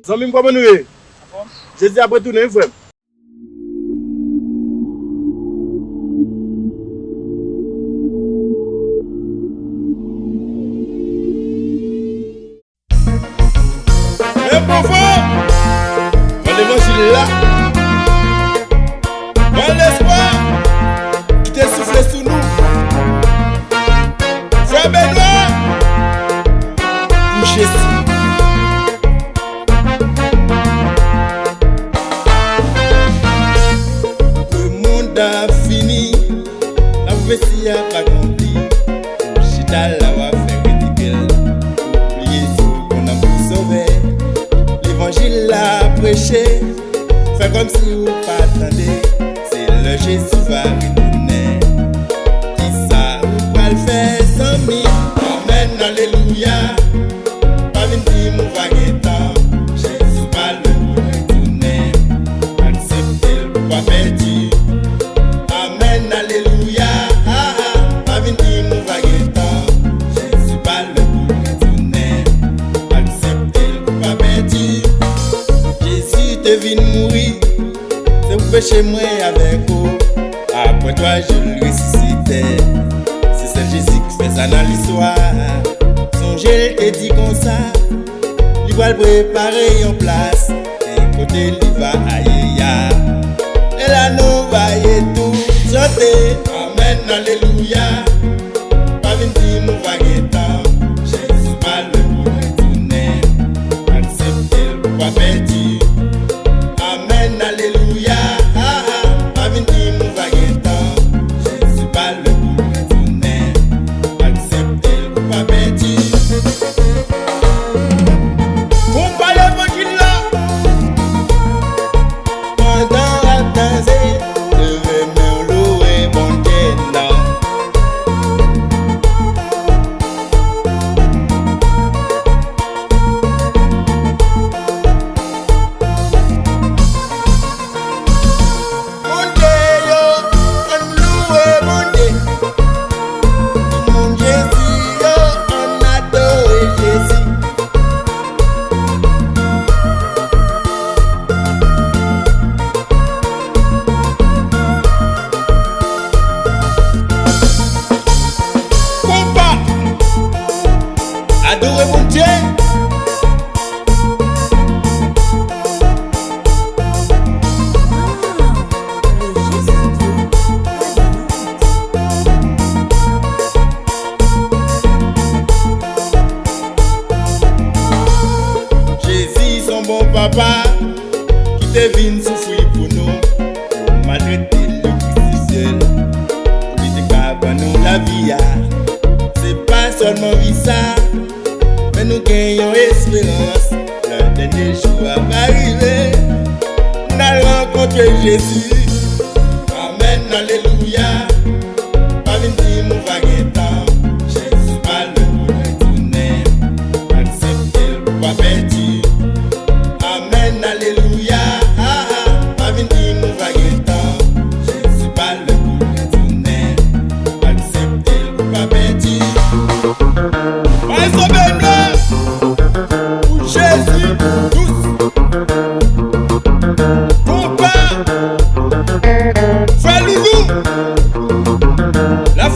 Zami comment nous est? Jésus après tout frère. Là, dans l'espoir qui t'est soufflé sous nous, frère Benoît, couché si. Le monde a fini, la prophétie a pas accompli. Chita la va faire ridicule, oublier ce qu'on a pour sauver. L'évangile l'a prêché. Fais comme si vous pas attendez, c'est le Jésus va retourner. Qui ça vous va le faire sans mi? Amen, alléluia. Pas venu dire mon vaguetant, Jésus va le retourner. Acceptez le pas perdu. Amen, alléluia. Pas venu dire mon vaguetant, Jésus va le retourner. Acceptez le pas perdu. Jésus te vient mourir, c'est pour pécher moi avec vous. Après toi je le ressuscitais. C'est celle Jésus qui fait ça dans l'histoire. Son gel te dit comme ça. Il va le préparer en place. Et côté il va ailleurs. Et là nous va y tout chanter. Amen, alléluia. Pas venir dire mon vaguetant, Jésus va le retourner. Acceptez le pas perdu. Amen, alléluia. Pas venu dire mon vaguetant, Jésus va le retourner. Acceptez le pas perdu. Pour pas l'évangile là, pendant attendez, levez main louer bon Dieu là. Adorez mon Dieu. Jésus son bon papa qui te vient souffrir pour nous, maltraiter le crucifié, pour lui décaper nous la vie. C'est pas seulement vie ça. Mais nous gagnons espérance. Le dernier jour va arriver. Nous allons rencontrer Jésus. Amen, alléluia. Pas venir dire mon vaguetant, Jésus va le retourner. Acceptez le pas perdu. Amen, alléluia. Pas venir dire mon vaguetant, Jésus va le retourner. Acceptez le pas perdu. Jésus, tous, Compa, Frère Loulou, la